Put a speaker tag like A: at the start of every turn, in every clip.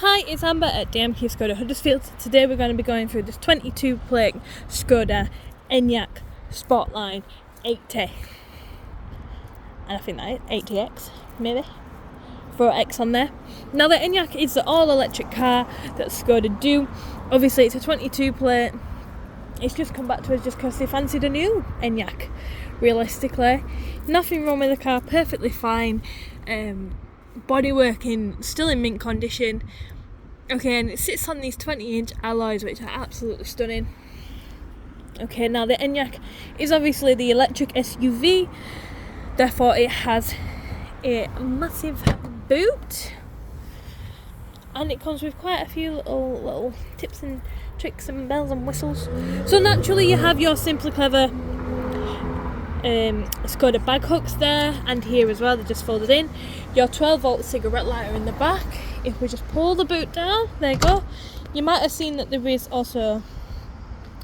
A: Hi, it's Amber at DMK Skoda Huddersfield. Today we're going to be going through this 22 plate Skoda Enyaq Sportline 80. And I think that is 80X, maybe. Throw X on there. Now the Enyaq is the all-electric car that Skoda do. Obviously it's a 22 plate. It's just come back to us just because they fancied a new Enyaq. Realistically, nothing wrong with the car, perfectly fine. Bodywork still in mint condition. Okay, and it sits on these 20-inch alloys, which are absolutely stunning. Okay, now the Enyaq is obviously the electric SUV, therefore it has a massive boot, and it comes with quite a few little tips and tricks and bells and whistles. So naturally you have your Simply Clever Skoda bag hooks there, and here as well, they're just folded in. Your 12-volt cigarette lighter in the back. If we just pull the boot down, there you go. You might have seen that there is also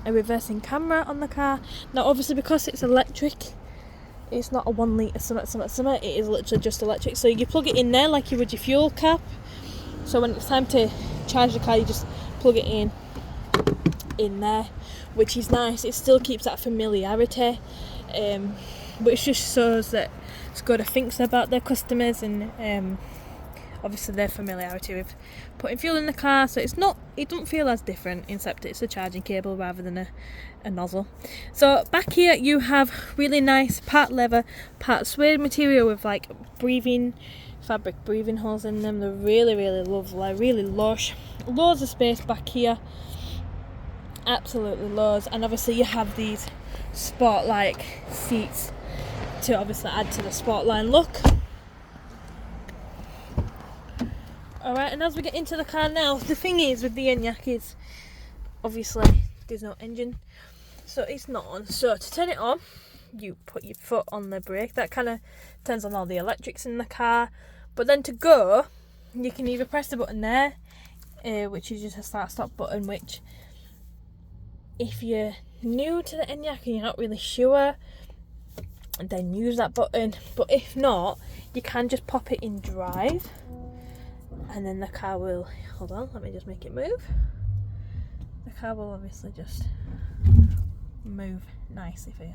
A: a reversing camera on the car. Now obviously because it's electric, it's not a 1 litre something, it is literally just electric. So you plug it in there like you would your fuel cap. So when it's time to charge the car, you just plug it in there, which is nice. It still keeps that familiarity, which just shows that Skoda thinks about their customers and obviously their familiarity with putting fuel in the car. So it don't feel as different, except it's a charging cable rather than a nozzle. So back here you have really nice part leather, part suede material with like fabric breathing holes in them. They're really lovely, really lush. Loads of space back here, absolutely loads. And obviously you have these sport-like seats to obviously add to the Sportline look. Alright, and as we get into the car now, the thing is with the Enyaq is obviously there's no engine, so it's not on. So to turn it on, you put your foot on the brake. That kind of turns on all the electrics in the car. But then to go, you can either press the button there, which is just a start-stop button, which if you're new to the Enyaq and you're not really sure, then use that button. But if not, you can just pop it in drive, and then the car will, hold on, let me just make it move. The car will obviously just move nicely for you.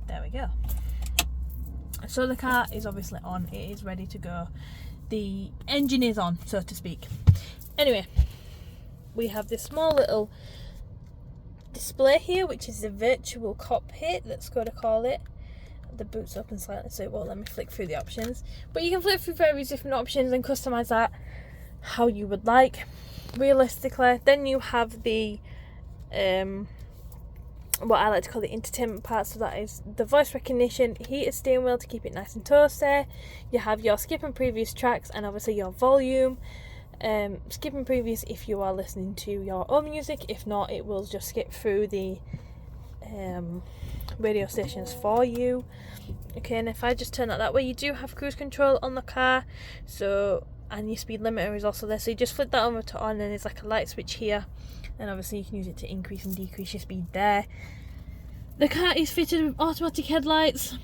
A: There we go. So the car is obviously on, it is ready to go. The engine is on, so to speak. Anyway, we have this small little display here, which is the virtual cockpit that Skoda call it. The boot's open slightly, so it won't let me flick through the options, but you can flick through various different options and customize that how you would like, realistically. Then you have the what I like to call the entertainment part, so that is the voice recognition, heated steering wheel to keep it nice and toasty. You have your skip and previous tracks, and obviously your volume. Skip and previous if you are listening to your own music. If not, it will just skip through the radio stations for you. Okay, and if I just turn that way, you do have cruise control on the car, so, and your speed limiter is also there, so you just flip that over to on, and there's like a light switch here, and obviously you can use it to increase and decrease your speed there. The car is fitted with automatic headlights,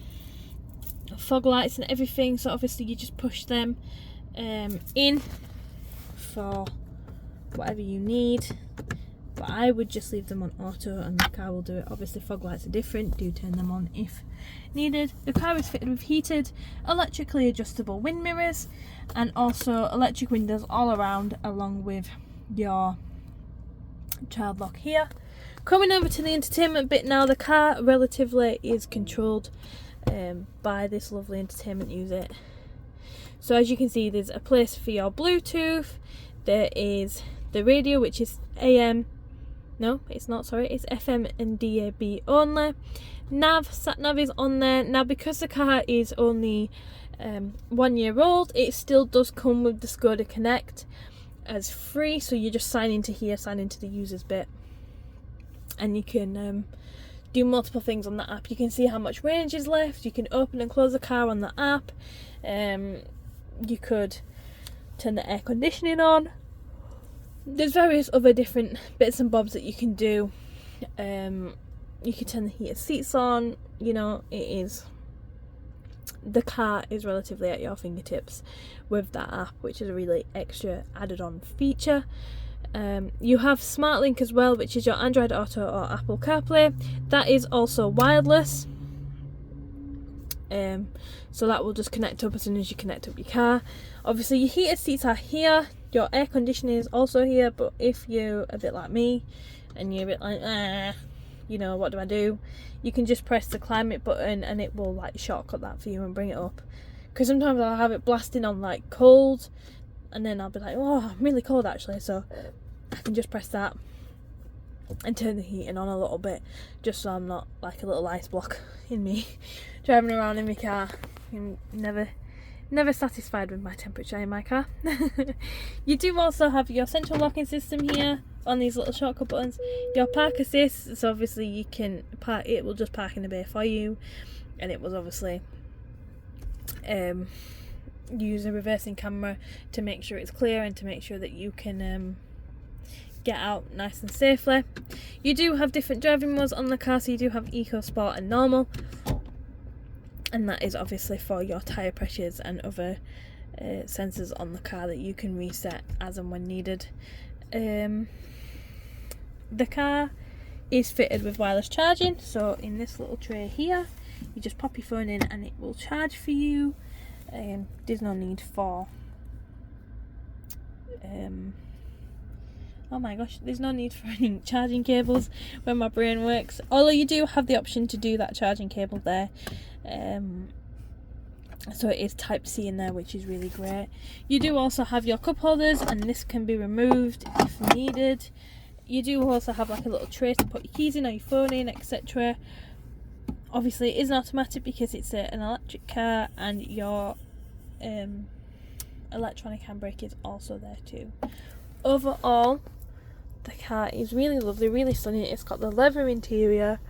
A: fog lights and everything, so obviously you just push them in for whatever you need, but I would just leave them on auto and the car will do it. Obviously fog lights are different, do turn them on if needed. The car is fitted with heated, electrically adjustable wind mirrors, and also electric windows all around, along with your child lock here. Coming over to the entertainment bit now, the car relatively is controlled by this lovely entertainment unit. So as you can see, there's a place for your Bluetooth, there is the radio, which is AM, no it's not, sorry, it's FM and DAB only. Sat nav is on there. Now because the car is only 1 year old, it still does come with the Skoda Connect as free, so you just sign into here, sign into the users bit, and you can do multiple things on the app. You can see how much range is left, you can open and close the car on the app, you could turn the air conditioning on. There's various other different bits and bobs that you can do. You can turn the heated seats on, you know, it is the car is relatively at your fingertips with that app, which is a really extra added on feature. You have SmartLink as well, which is your Android Auto or Apple CarPlay. That is also wireless, so that will just connect up as soon as you connect up your car. Obviously your heated seats are here, your air conditioning is also here, but if you're a bit like me and you're a bit like you know, what do? You can just press the climate button and it will like shortcut that for you and bring it up. Because sometimes I'll have it blasting on like cold, and then I'll be like, oh, I'm really cold actually, so I can just press that and turn the heating on a little bit, just so I'm not like a little ice block in me driving around in my car. I'm never satisfied with my temperature in my car. You do also have your central locking system here on these little shortcut buttons. Your park assist, so obviously you can park, it will just park in the bay for you, and it will obviously use a reversing camera to make sure it's clear and to make sure that you can get out nice and safely. You do have different driving modes on the car, so you do have Eco, Sport and Normal, and that is obviously for your tyre pressures and other sensors on the car that you can reset as and when needed. The car is fitted with wireless charging, so in this little tray here you just pop your phone in and it will charge for you. There's no need for oh my gosh, there's no need for any charging cables when my brain works, although you do have the option to do that charging cable there. So it is type C in there, which is really great. You do also have your cup holders, and this can be removed if needed. You do also have like a little tray to put your keys in or your phone in, etc. Obviously it is an automatic because it's an electric car, and your electronic handbrake is also there too. Overall, the car is really lovely, really stunning. It's got the leather interior,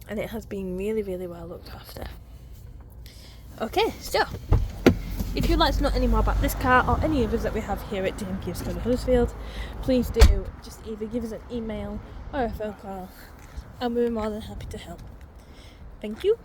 A: and it has been really, really well looked after. Okay, so if you'd like to know any more about this car or any others that we have here at DMP of Skoda Huddersfield, please do just either give us an email or a phone call, and we're more than happy to help. Thank you.